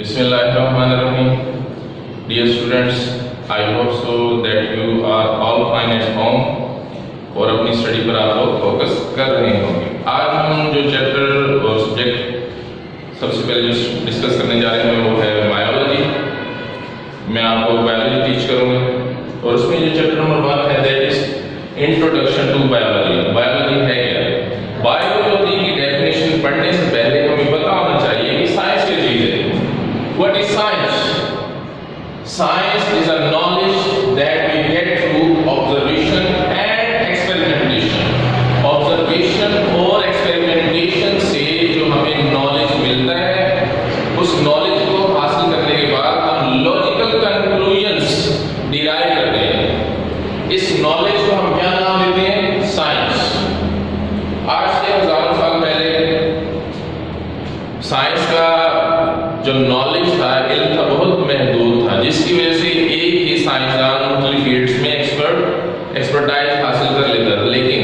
Bismillahirrahmanirrahim. Dear students, I hope so that you are all fine at home और अपनी study पर आप लोग फोकस कर रहे होंगे। आज हम जो चैप्टर और सब्जेक्ट सबसे पहले जो डिस्कस करने जा रहे हैं वो है बायोलॉजी। मैं आपको बायोलॉजी टीच करूँगा और उसमें जो चैप्टर नंबर 1 है that is introduction to biology. Biology है क्या? बायोलॉजी की डेफिनेशन पढ़ने से पहले हमें पता होना चाहिए कि साइंस क्या चीज़ है। What is science? Science is a knowledge that we get through observation and experimentation. Observation और experimentation से जो हमें knowledge मिलता है, उस knowledge को हासिल करने के बाद हम logical conclusions derive करते हैं। इस knowledge को हम क्या नाम देते हैं? Science. आज से हजारों साल पहले साइंस का जो नॉलेज था, इल्म था, बहुत महदूद था, जिसकी वजह से एक ही साइंसदान मुख्तलिफ फील्ड्स में एक्सपर्टाइज हासिल कर लेता था। लेकिन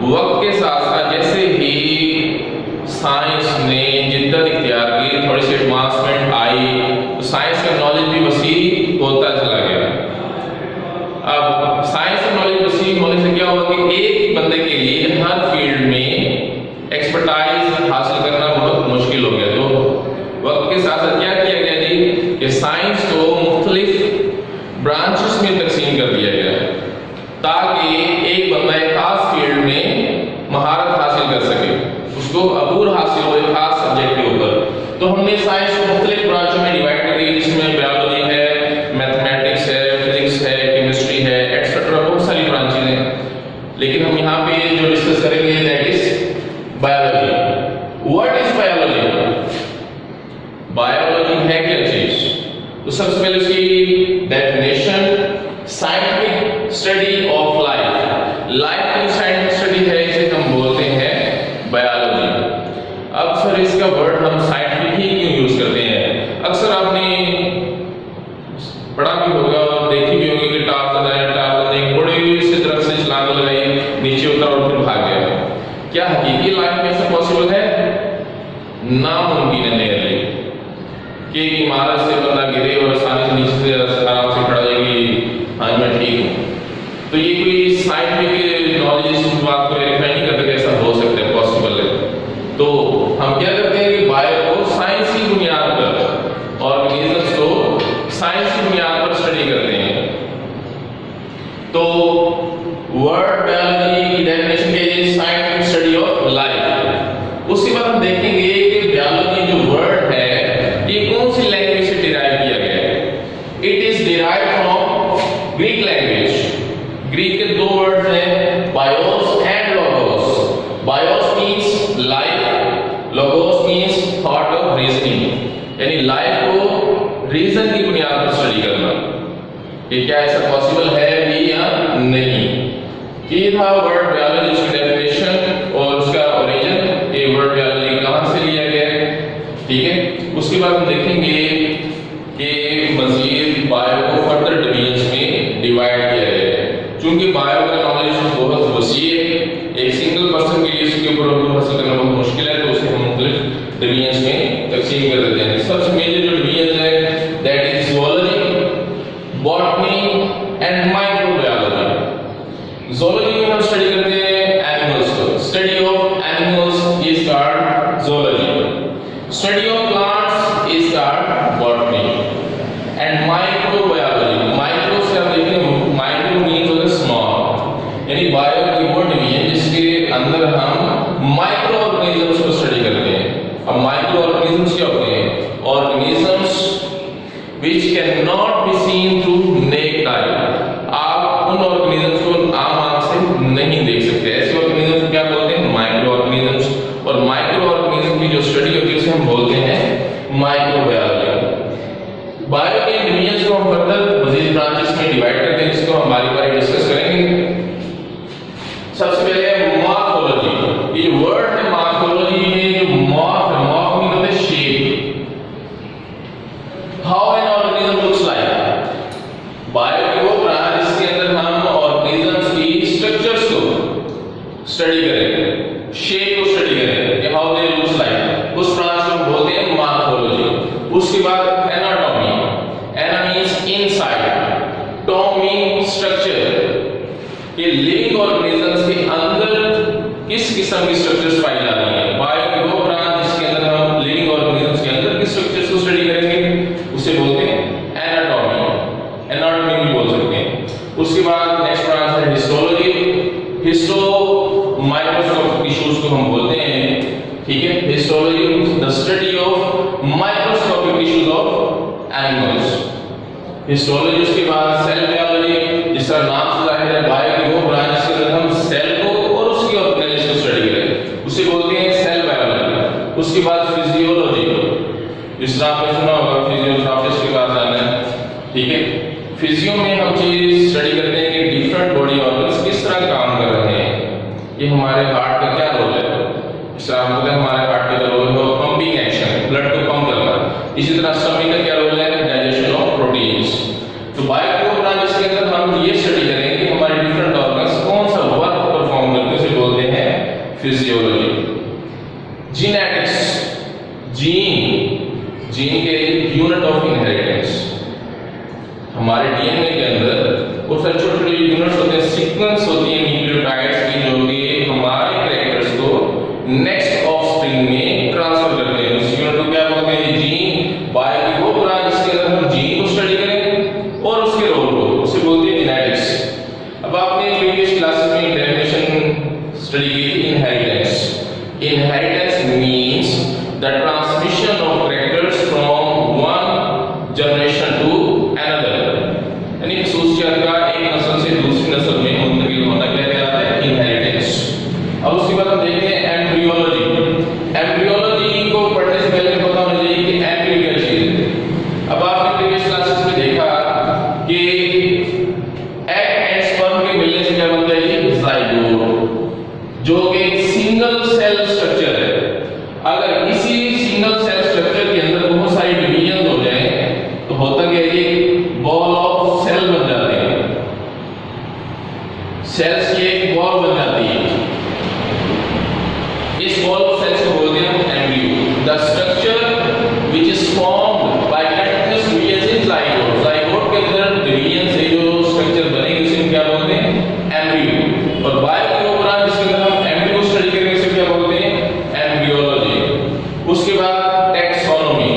वक्त के साथ साथ जैसे ही साइंस ने जिद्दत इख्तियार की, थोड़ी सी एडवांसमेंट आई, तो साइंस का नॉलेज भी वसी होता चला गया। अब साइंस का नॉलेज वसी होने से क्या हुआ कि एक ही बंदे के लिए हर फील्ड में एक्सपर्टाइज हासिल करना बहुत मुश्किल हो गया। तो वक्त के साथ साथ क्या किया गया जी कि साइंस को मुख्तलिफ ब्रांचेस में तकसीम कर दिया गया ताकि एक बंदा एक खास फील्ड में महारत हासिल कर सके, उसको अबूर हासिल हो एक खास सब्जेक्ट के ऊपर। तो हमने साइंस को मुख्तलिफ ब्रांचों में डिवाइड कर दिया, जिसमें बायोलॉजी है, मैथमेटिक्स है, फिजिक्स है, केमिस्ट्री है, एक्सेट्रा, बहुत सारी ब्रांचेज हैं। लेकिन हम यहाँ पे जो डिस्कस करेंगे that is biology. What is biology? Biology है क्या चीज? तो सबसे पहले उसकी definition, scientific study of life. Life की साइंटिफिक स्टडी है, इसे हम बोलते हैं बायोलॉजी। अब सर इसका वर्ड हम साइंटिफिक ही क्यों यूज करते हैं? अक्सर आपने पढ़ा भी होगा और देखी भी होगी कि टावर एक बड़ी सी तरफ से छलांग लगाई, नीचे उतरा और फिर भाग गया। क्या हकीकी लाइफ में ऐसा पॉसिबल है? नामुमकिन है नियरली कि एक इमारत से बंदा गिरे और आसानी से नीचे से आराम से खड़ा हो जाएगी, हाँ मैं ठीक हूँ। तो ये कोई साइंटिफिक नॉलेज इस बात को वेरीफाई नहीं करते कि ऐसा हो सकता है, पॉसिबल है। तो हम क्या करते हैं कि बायो को साइंस की बुनियाद पर, ऑर्गेनिजम्स को साइंस की बुनियाद पर स्टडी करते हैं। तो वर्ड बायोलॉजी की डेफिनेशन क्या है? Scientific study of life. उसके बाद हम देखेंगे कि बायोलॉजी जो वर्ड है ये कौन सी लैंग्वेज से डिराइव किया गया है? It is derive from Greek language. Greek के दो वर्ड्स हैं, BIOS and logos. BIOS means life, logos means thought of reasoning, यानी लाइफ को रीजन की बुनियाद पर स्टडी करना। ये क्या ऐसा पॉसिबल है भी या नहीं? ये था वर्ड बायोलॉजी, उसकी डेफिनेशन और उसका ओरिजिन, ये वर्ड बायोलॉजी कहां से लिया गया है, ठीक है। उसके बाद हम देखेंगे कि मजीद बायो को फर्दर डिवीजन्स में डिवाइड किया गया है। चूंकि बायो का नॉलेज बहुत वसी है, एक सिंगल पर्सन के लिए इसके ऊपर हासिल करना बहुत मुश्किल है, तो उसे हम मुख्तलिफ डिवीजन्स में तकसीम कर देते हैं। सबसे मेजर जो डिवीजन है that is zoology, botany and microbiology. Zoology में हम स्टडी करते हैं एनिमल्स को, study of animals is called zoology. Study of plants is called botany and microbiology. Micro से हम देखेंगे, माइक्रो मींस होता है स्मॉल, यानी बायो की वो डिवीजन जिसके अंदर हम माइक्रो ऑर्गेनिजम्स को स्टडी करते हैं। अब माइक्रो ऑर्गेनिजम्स क्या होते हैं? Organisms which cannot be seen through naked eye। आप उन ऑर्गेनिजम्स को आम आंख से नहीं देख सकते, ऐसे ऑर्गेनिजम्स को क्या बोलते हैं? Micro organisms. और माइक्रो ऑर्गेनिज्म की जो स्टडी होती है उसे हम बोलते हैं माइक्रोबायोलॉजी। बायो के डिवीजन्स को हम फर्दर मजीद ब्रांचेस में डिवाइड करते हैं, जिसको हम बारी बारी डिस्कस करेंगे। सबसे पहले है मॉर्फोलॉजी। ये वर्ड है मॉर्फोलॉजी में जो मॉर्फ है, मॉर्फ मीन होता है shape, how an organism looks like. Bio की वो ब्रांच जिसके अंदर हम ऑर्गेनिजम्स की स्ट्रक्चर्स को स्टडी करेंगे, शेप को स्टडी करेंगे कि हाउ दे लुक्स लाइक, उस ब्रांच को हम बोलते हैं मॉर्फोलॉजी। उसके बाद स्ट्रक्चर कि लिविंग ऑर्गेनिजम्स के अंदर किस किस्म की स्ट्रक्चर्स पाई जा रही हैं। बायो की वो ब्रांच जिसके अंदर हम लिविंग ऑर्गेनिजम्स के अंदर किस स्ट्रक्चर्स को स्टडी करेंगे उसे बोलते हैं एनाटॉमी, एनाटॉमी भी बोल सकते हैं। उसके बाद नेक्स्ट ब्रांच है हिस्टोलॉजी, हिस्टो माइक्रोस्कोपिक टिश्यूज को हम बोलते हैं, ठीक है। Histology the study of microscopic tissues of animals, histology. उसके बाद सेल बायोलॉजी, जिसका नाम से जाहिर है बायो की वो ब्रांच जिसके अंदर हम सेल को और उसकी ऑर्गेनेल्स को स्टडी करें उसे बोलते हैं सेल बायोलॉजी। उसके बाद फिजियोलॉजी, जिस तरह आपने सुना होगा फिजियोथेरेपिस्ट के पास जाना है, ठीक है। फिजियो में हम चीज स्टडी करते हैं कि डिफरेंट बॉडी ऑर्गन्स किस तरह काम कर रहे हैं, ये हमारे हार्ट का क्या रोल है। इस तरह हम बोलते हैं हमारे हार्ट का रोल है पंपिंग एक्शन, ब्लड को पंप करना। इसी तरह स्टमक का क्या रोल है, डाइजेशन ऑफ प्रोटीन्स। तो बायो ब्रांच जिसके अंदर हम ये स्टडी करेंगे कि हमारे डिफरेंट ऑर्गन्स कौन सा वर्क परफॉर्म करते हैं उसे बोलते हैं फिजियोलॉजी। जीनेटिक्स, जीन के यूनिट ऑफ इनहेरिटेंस, हमारे डीएनए के अंदर बहुत सारे छोटे छोटे यूनिट्स होते हैं, सीक्वेंस होती है न्यूक्लियोटाइड्स की जो कि हमारे कैरेक्टर्स को नेक्स्ट ऑफस्प्रिंग में ट्रांसफर करते हैं। उस यूनिट को क्या बोलते हैं, जीन। बायो की वो ब्रांच जिसके अंदर हम जीन को स्टडी करें और उसके रोल को उसे बोलते हैं जेनेटिक्स। अब आपने प्रीवियस क्लासेस में डेफिनेशन स्टडी की थी inheritance. Inheritance means the transmission of characters from one generation to another, यानी खसूसियत का एक नस्ल से दूसरी नस्ल में मुंतकिल होना कहलाता है इनहेरिटेंस। अब उसके बाद हम देखते हैं एम्ब्रियोलॉजी। एम्ब्रियोलॉजी को पढ़ने से पहले पता होना चाहिए कि एम्ब्रियो क्या चीज है। अब आपने प्रीवियस क्लासेस में देखा कि एग एंड स्पर्म के मिलने से क्या बनता है, जाइगोट, जो कि एक सिंगल सेल स्ट्रक्चर है। अगर इसी सिंगल सेल स्ट्रक्चर के अंदर बहुत सारी डिवीजन हो जाए तो होता क्या है, बॉल ऑफ सेल बन जाते हैं, सेल्स की एक बॉल बन जाती है। इस बॉल ऑफ सेल्स को बोलते हैं embryo. The structure which is formed by continuous division in zygote, zygote के अंदर डिवीजन से जो स्ट्रक्चर बनेगी उसे क्या बोलते हैं, एम्ब्रियो। और बायो की वो ब्रांच जिसके अंदर हम एम्ब्रियो स्टडी करेंगे उसे क्या बोलते हैं, एम्ब्रियोलॉजी। उसके बाद टैक्सोनॉमी,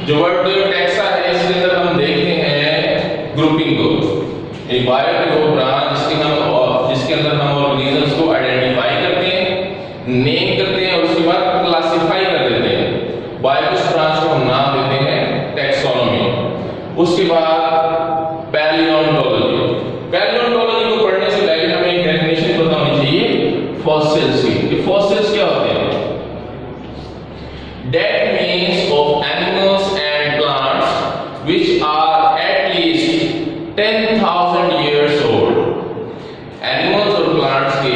जो वर्ड टैक्सा है इसके अंदर हम देखते हैं ग्रुपिंग को। एक बायो की वो ब्रांच जिसके अंदर हम ऑर्गेनिजम्स को आइडेंटिफाई करते हैं, नेम करते हैं और उसके बाद क्लासिफाई कर देते हैं। बायो की ब्रांच को हम नाम देते हैं टैक्सोनॉमी। उसके बाद पैलियोंटोलॉजी। पैलियोंटोलॉजी को पढ़ने से पहले हमें एक डेफिनेशन पता होनी चाहिए फॉसिल्स की। कि फॉसिल्स क्या होते हैं, dead means of animals and plants which are at least 10,000 years old। Animals और प्लांट्स के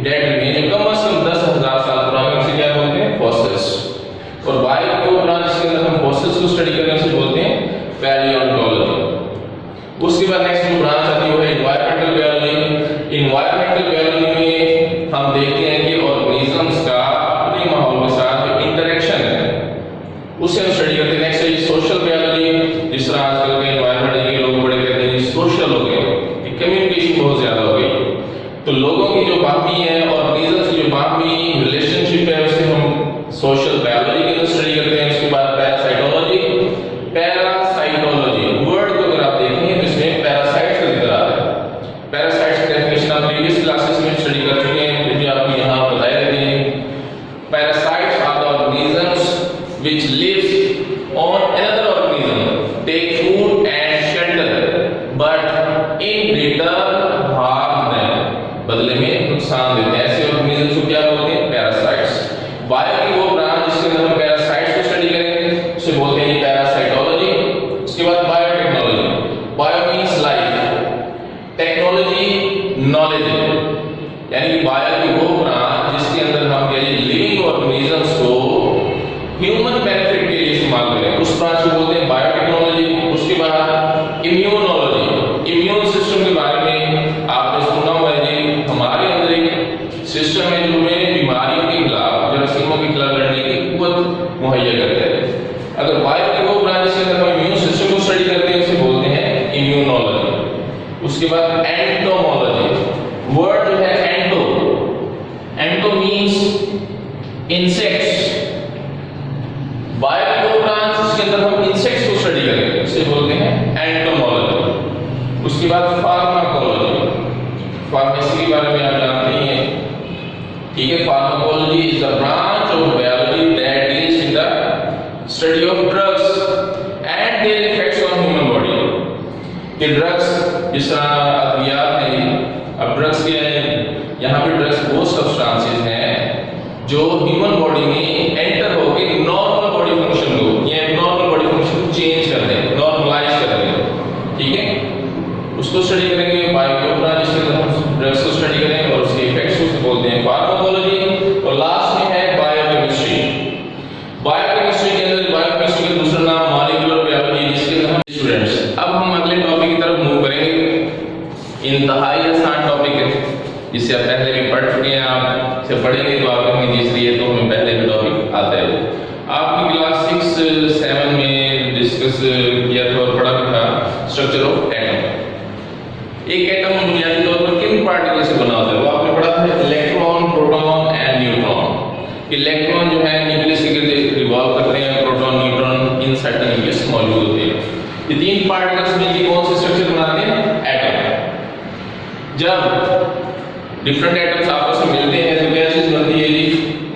डेड रिमेन कम से कम 10,000 साल पुराने उसे क्या बोलते हैं, फॉसिल्स। और बायो को ब्रांच के अंदर हम फॉसिल्स को स्टडी करने से बोलते हैं पैलियोंटोलॉजी। उसके बाद नेक्स्ट जो ब्रांच आती है वो है एनवायरमेंटल बायोलॉजी। एनवायरमेंटल बायोलॉजी में हम देखते हैं कि ऑर्गेनिजम्स का अपने माहौल के साथ जो इंटरेक्शन है उसे हम स्टडी करते हैं। नेक्स्ट है सोशल बायोलॉजी। जिस तरह आजकल के एनवायरमेंट के लोग बड़े कहते हैं सोशल हो गए, कम्युनिकेशन बहुत ज्यादा हो गई, तो लोगों की जो बाकी है ऑर्गेनिजम्स की जो बाकी रिलेशनशिप है उसे हम सोशल बायोलॉजी के अंदर स्टडी करते हैं। उसके बाद पैरासाइटोलॉजी। पैरासाइटोलॉजी वर्ड को अगर आप देखें तो इसमें पैरासाइट्स का जिक्र आ रहा है। पैरासाइट्स की डेफिनेशन आप प्रीवियस क्लासेस में स्टडी कर चुके हैं, फिर भी आपको यहाँ बताए रहते हैं। Parasites are the organisms which lives on another organism, take food and shelter but in return harm them, बदले में नुकसान देते हैं। ऐसे ऑर्गेनिजम्स को क्या बोलते हैं, पैरासाइट्स। बायो की वो ब्रांच जिसके अंदर हम पैरासाइट्स को स्टडी करेंगे उसे बोलते हैं पैरासाइटोलॉजी। उसके बाद biotechnology. Bio means life, technology knowledge, यानी कि बायो की वो ब्रांच जिसके अंदर हम लिविंग ऑर्गेनिजम्स को ह्यूमन बेनिफिट के लिए इस्तेमाल करें उस ब्रांच को बोलते हैं बायोटेक्नोलॉजी। उसके बाद इम्यूनोलॉजी। इम्यून सिस्टम के बारे में आपने सुना हुआ है जी, हमारे अंदर एक सिस्टम है जो हमें बीमारियों के खिलाफ, जरासीमों के खिलाफ लड़ने की कुव्वत मुहैया करता है। अगर बायो की वो ब्रांच के अंदर हम इम्यून सिस्टम को स्टडी करते हैं उसे बोलते हैं इम्यूनोलॉजी। उसके बाद एंटोमोलॉजी, वर्ड जो है एंटो, एंटो मींस इंसेक्ट्स, बायो ब्रांच जिसके अंदर हम इंसेक्ट्स को स्टडी करेंगे उसे बोलते हैं एंटोमोलॉजी। उसके बाद फार्माकोलॉजी, फार्मेसी के बारे में आप जानते ही हैं, ठीक है। Pharmacology is the branch of biology that deals in the study of drugs and there effects on human body. कि ड्रग्स जिस तरह अद्वियात हैं, अब ड्रग्स क्या है, यहाँ पे ड्रग्स वो सब्सटेंसेस हैं जो ह्यूमन बॉडी में एंटर होके नॉर्मल बॉडी फंक्शन को या एब्नॉर्मल बॉडी फंक्शन को चेंज कर दें, नॉर्मलाइज कर दें, ठीक है। उसको स्टडी करेंगे, बायोब्रांच जिसके अंदर हम ड्रग्स को स्टडी करेंगे और उसके इफेक्ट्स को बोलते हैं फार्माकोलॉजी। और लास्ट में है बायोकेमिस्ट्री। बायोकेमिस्ट्री के अंदर, बायोकेमिस्ट्री का दूसरा नाम मॉलिक्यूलर बायोलॉजी, जिसके अंदर हम स्टूडेंट्स, अब हम अगले टॉपिक की तरफ मूव करेंगे। इंतहाई आसान टॉपिक है, जिससे आप पहले भी पढ़ चुके हैं, आप इसे पढ़ेंगे तो आपको हमें तीसरी है तो हमें पहले भी टॉपिक आता है। आपकी क्लास 6-7 में डिस्कस किया था और पढ़ा था स्ट्रक्चर ऑफ एटम। एक एटम बुनियादी तौर पर किन पार्टिकल से बना होता है, वो आपने पढ़ा था electron, proton and neutron. Electron जो है न्यूक्लियस के गिर्द रिवॉल्व करते हैं, proton neutron in certain nucleus मौजूद होते हैं। ये तीन पार्टिकल्स मिलकर कौन से स्ट्रक्चर बनाते हैं, एटम। जब डिफरेंट एटम्स आपस में मिलते हैं तो क्या चीज बनती है जी,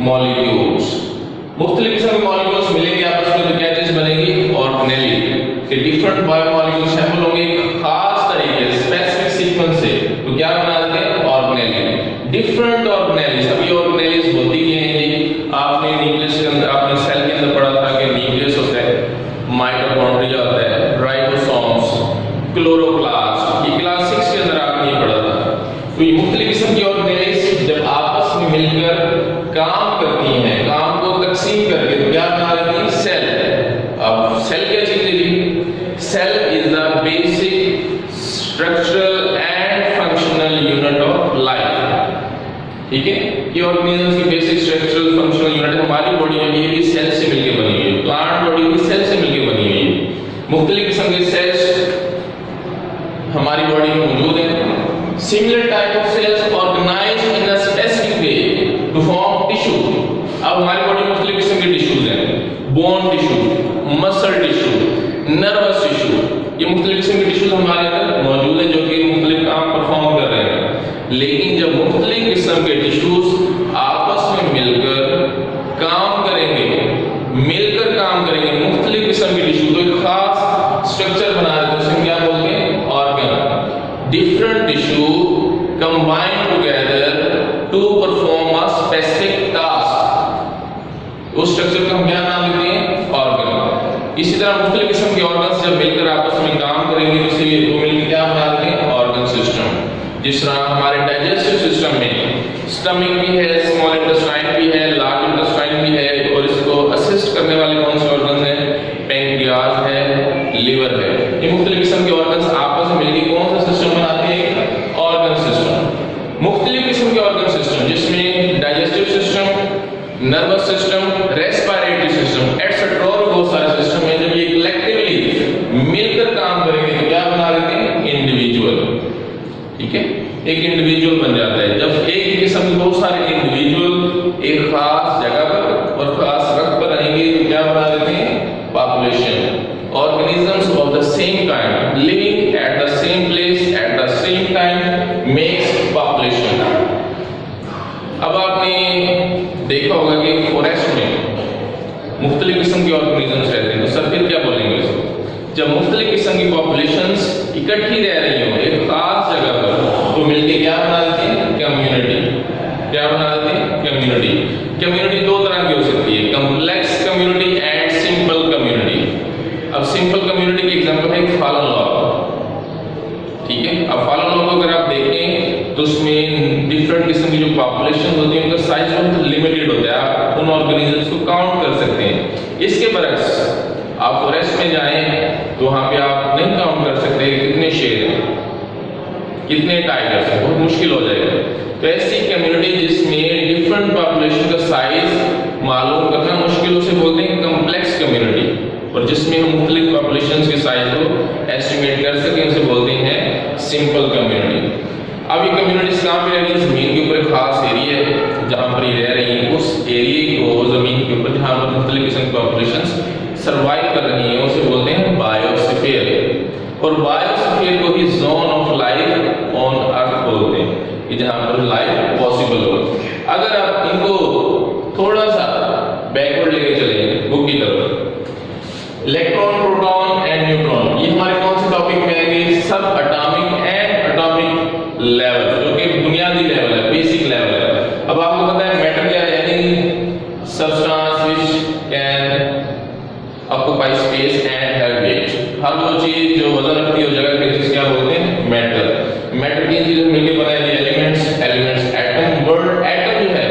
मॉलिक्यूल्स। मुख्तलिफ किस्म के मॉलिक्यूल्स मिलेंगे आपस में तो क्या चीज बनेगी, ऑर्गेनेल। कि डिफरेंट बायोमॉलिक्यूल्स सैंपल होंगे खास तरीके स्पेसिफिक सीक्वेंस से, तो क्या बना देते हैं, ऑर्गेनेल। डिफरेंट ऑर्गेनेल्स, अब ये ऑर्गेनेल्स होती क्या हैं जी, आपने न्यूक्लियस के अंदर, आपने सेल के अंदर पढ़ा था कि न्यूक्लियस होता है, माइटोकॉन्ड्रिया होता है, राइबोसोम्स, क्लोरोप्लास्ट, ये क्लास 6 के अंदर आपने ये पढ़ा था। तो ये मुख्तलिफ किस्म की ऑर्गेनेल्स जब आपस में मिलकर काम करती हैं, काम को तकसीम करके तो क्या बना देती हैं, सेल। अब सेल क्या चीज है जी, cell is the basic structural and functional unit of life, ठीक है। ये ऑर्गेनिज्म की बेसिक स्ट्रक्चरल फंक्शनल यूनिट है। हमारी बॉडी जो है ये भी सेल से मिलकर बनी हुई है, प्लांट बॉडी भी सेल से मिलकर बनी हुई है। मुख्तलिफ किस्म के सेल्स हमारी बॉडी में मौजूद हैं। Similar type of cells organized in a specific way to form tissue। अब हमारी बॉडी में मुख्तलिफ किस्म के टिश्यूज हैं, bone tissue, muscle tissue, nervous tissue, ये मुख्तलिफ किस्म के टिश्यूज हमारे अंदर मौजूद हैं जो कि मुख्तलिफ काम परफॉर्म कर रहे हैं। लेकिन जब मुख्तलिफ किस्म के टिश्यूज आपस में मिलकर काम करेंगे, मुख्तलिफ किस्म के टिश्यू तो एक खास स्ट्रक्चर बना देते हैं, उसे क्या बोलते हैं, organ. Different tissue combine together to perform a specific task। उस स्ट्रक्चर का हम क्या नाम देते हैं, ऑर्गन। इसी तरह मुख्तलिफ किस्म के ऑर्गन्स जब मिलकर आपस में काम करेंगे तो इसे वो मिलकर क्या बना देते हैं, ऑर्गन सिस्टम। जिस तरह हमारे डाइजेस्टिव सिस्टम में स्टमक भी है, स्मॉल इंटेस्टाइन भी है, लार्ज इंटेस्टाइन भी है, और इसको असिस्ट करने वाले कौन से ऑर्गन हैं, पैंक्रियाज है, लिवर है। ये मुख्तलिफ किस्म के ऑर्गन्स आपस में मिलकर कौन सा सिस्टम बनाते हैं, ऑर्गन सिस्टम। मुख्तलिफ किस्म के ऑर्गन सिस्टम जिसमें digestive system, nervous system, respiratory system etcetera और बहुत सारे सिस्टम हैं। जब ये कलेक्टिवली मिलकर काम करेंगे तो क्या बना देते हैं, इंडिविजुअल, ठीक है, एक इंडिविजुअल बन जाता है। जब एक ही किस्म के बहुत सारे इंडिविजुअल एक खास जगह पर और खास वक्त पर रहेंगे तो क्या बना देते हैं, population. Organisms of the same kind living at the same place at the same time makes population। अब आपने देखा होगा कि फॉरेस्ट में मुख्तलिफ किस्म के ऑर्गेनिजम्स रहते हैं, तो सर फिर क्या बोलेंगे इसको, जब मुख्तलिफ किस्म की पॉपुलेशंस इकट्ठी रह रही हो एक खास जगह पर तो मिलके क्या बना देते हैं, कम्युनिटी। क्या बना देते हैं, कम्युनिटी। कम्युनिटी दो तरह की हो सकती है, complex community and simple community. अब सिंपल कम्युनिटी की एग्जांपल है फॉलन लॉग, ठीक है। अब फॉलन लॉग अगर आप देखें तो उसमें डिफरेंट किस्म की जो पॉपुलेशन होती है उनका साइज बहुत लिमिटेड होता है, आप उन ऑर्गेनिजम्स को काउंट कर सकते हैं। इसके बरक्स आप फॉरेस्ट में जाएं तो वहां पे आप नहीं काउंट कर सकते कितने शेर हैं, कितने टाइगर्स हैं, बहुत मुश्किल हो जाएगा। तो ऐसी कम्युनिटी जिसमें डिफरेंट पॉपुलेशन का साइज मालूम करना मुश्किल, उसे बोलते हैं कॉम्प्लेक्स कम्युनिटी। और जिसमें हम मुख्तलिफ पॉपुलेशन के साइज को एस्टिमेट कर सकें उसे बोलते हैं सिंपल कम्युनिटी। अब ये कम्युनिटीज कहाँ पे रह रही है? जमीन के ऊपर खास एरिया है जहाँ पर ये रह रही है, उस एरिया को जमीन के ऊपर जहाँ पर मुख्तलिफ किस्म की पॉपुलेशन सर्वाइव कर रही है उसे बोलते हैं बायोस्फीयर। और बायोस्फीयर को ही zone of life on earth बोलते हैं, कि जहाँ पर लाइफ पॉसिबल हो। अगर आप इनको थोड़ा सा बैकवर्ड लेके चले बुक की तरफ, इलेक्ट्रॉन, प्रोटॉन एंड न्यूट्रॉन, ये हमारे कौन से टॉपिक में आएंगे? सब एटॉमिक एंड एटॉमिक लेवल, जो कि बुनियादी लेवल है, बेसिक लेवल है। अब आपको पता है मैटर क्या है? यानी substance which can occupy space and have weight. हर वो चीज जो वजन रखती है उस जगह पे, जिसे क्या बोलते हैं? मैटर। मैटर की चीजें मिलकर बनाए गए elements, elements atom. Word atom जो है,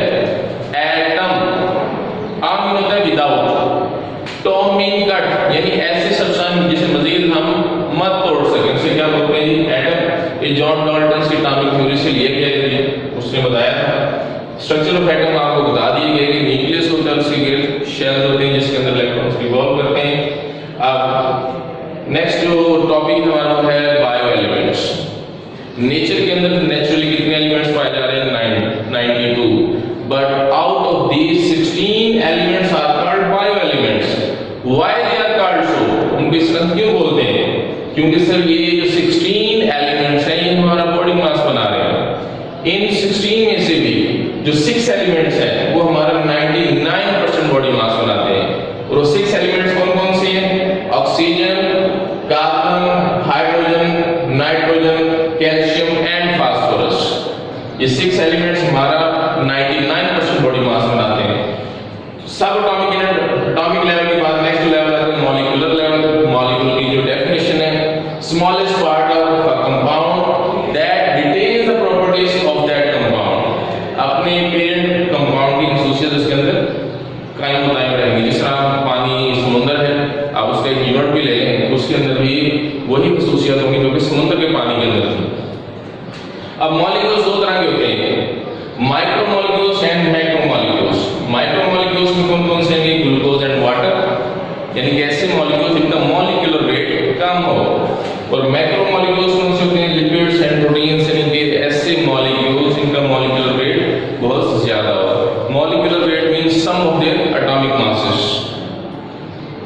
एटम आम होता है विदाउट, टॉम मीन कट, यानी ऐसे सब्सटेंस जिसे मजीद हम मत तोड़ सकें, उसे क्या बोलते हैं? एटम। ये जॉन डाल्टन की एटॉमिक थ्योरी से लिया गया है, उसने बताया था। स्ट्रक्चर ऑफ एटम आपको बता दिए गए कि न्यूक्लियस होता है, उसके गिर्द शेल्स होते हैं जिसके अंदर इलेक्ट्रॉन्स रिवॉल्व करते हैं। अब नेक्स्ट जो टॉपिक हमारा है बायो एलिमेंट्स। नेचर के अंदर नेचुरली कितने एलिमेंट्स पाए जा रहे हैं? 92, but out of these 16 elements are called bio elements. Why they are called so? उनकी स्ट्रेंथ क्यों बोलते हैं? क्योंकि सर ये जो 16 एलिमेंट्स हैं ये हमारा बॉडी मास बना रहे हैं। इन 16 में से भी जो 6 एलिमेंट्स हैं वो हमारा 99% बॉडी मास बनाते हैं। और वो 6 एलिमेंट्स कौन कौन से हैं? Oxygen, carbon, hydrogen, nitrogen, calcium and phosphorus. ये 6 एलिमेंट्स हमारा 99% बॉडी मास बनाते हैं। सब एटॉमिक लेवल के बाद नेक्स्ट लेवल आता है मॉलिक्यूलर लेवल। मॉलिक्यूल की जो डेफिनेशन है, smallest part of a compound that details the properties of that compound. अपने पेरेंट कंपाउंड की खसूसियत इसके अंदर कायम बताई रहेंगी। जिस तरह पानी समुद्र है, आप उसका एक यूनिट भी ले लें, उसके अंदर भी वही खसूसियत होंगी जो कि समुद्र के पानी के अंदर थी। अब मॉलिक्यूल्स दो तरह के होते हैं, माइक्रोमोलिक्यूल्स एंड मैक्रोमोलिक्यूल्स। माइक्रोमोलिक्यूल्स में कौन कौन से हैं? ग्लूकोज एंड वाटर, यानी कि ऐसे मॉलिक्यूल्स जिनका मॉलिक्यूलर वेट कम हो। और मैक्रोमोलिक्यूल्स कौन से होते हैं? लिपिड्स एंड प्रोटीन्स, यानी कि ऐसे मॉलिक्यूल्स जिनका मॉलिक्यूलर वेट बहुत ज्यादा हो। Molecular weight means sum of their atomic masses.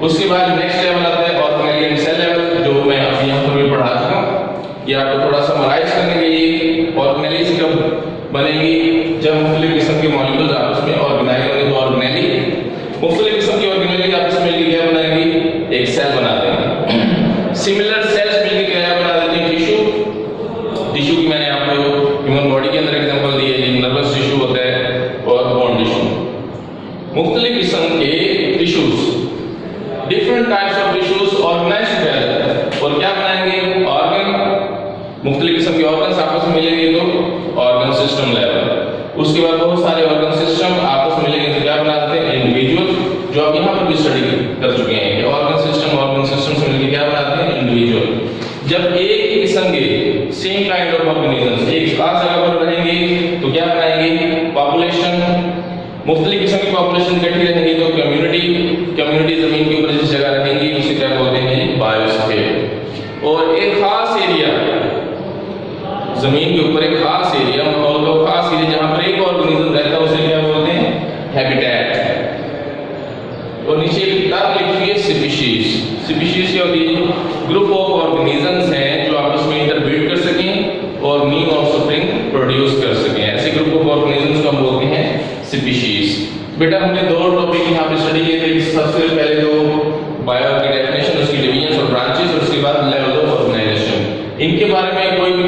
उसके बाद नेक्स्ट लेवल आता है ऑर्गेनेल एंड सेल लेवल, जो मैं अभी यहाँ पर भी पढ़ा चुका हूँ। ये आपको थोड़ा समराइज करने के लिए, ऑर्गेनेली कब बनेगी? जब मुख्तलिफ किस्म के मॉलिक्यूल्स आपस में ऑर्गेनाइज होंगे तो ऑर्गेनेली। मुख्तलिफ किस्म की ऑर्गेनेली आपस में मिलकर क्या बनाएंगी? एक सेल बना देंगे। सिमिलर सेल्स मिलकर क्या बना देते हैं? टिश्यू। टिश्यू की मैंने आपको ह्यूमन बॉडी के अंदर एग्जांपल दिए, नर्वस टिश्यू होता है और बोन टिश्यू। मुख्तलिफ किस्म के tissues, different types of tissues organise together और क्या बनाएंगे? ऑर्गन। मुख्तलिफ किस्म के ऑर्गन्स आपस में मिलेंगे तो ऑर्गन सिस्टम लेवल। उसके बाद बहुत सारे ऑर्गन सिस्टम आपस में मिलेंगे तो क्या बना देते हैं? इंडिविजुअल, जो आप यहाँ पर भी स्टडी कर चुके हैं कि ऑर्गन सिस्टम से मिलकर क्या बनाते हैं? इंडिविजुअल। जब एक ही किस्म के सेम काइंड ऑफ ऑर्गेनिजम्स एक खास जगह पर रहेंगे तो क्या बनाएंगे? पॉपुलेशन। मुख्तलिफ किस्म की पॉपुलेशन इकट्ठी रहेंगी तो कम्युनिटी जमीन के ऊपर जिस जगह रहेंगी उसे क्या बोलते हैं? बायोस्फीयर। और एक खास एरिया, जमीन के ऊपर एक खास एरिया, माहौल का खास एरिया जहां पर एक ऑर्गेनिज्म रहता है उसे क्या बोलते हैं? हैबिटेट। और नीचे टर्म लिखी है स्पीशीज। स्पीशीज क्या होती है? ग्रुप ऑफ ऑर्गेनिजम्स हैं जो आपस में इंटरब्रीड कर सकें और न्यू ऑफस्प्रिंग प्रोड्यूस कर सकें। ऐसे ग्रुप ऑफ ऑर्गेनिजम्स को हम बोलते हैं स्पीशीज। बेटा हमने दो टॉपिक यहाँ पे स्टडी किए थे। सबसे पहले तो बायो की डेफिनेशन, उसकी डिवीजन और ब्रांचेस, और उसके बाद लेवल ऑफ ऑर्गेनाइजेशन। इनके बारे में कोई भी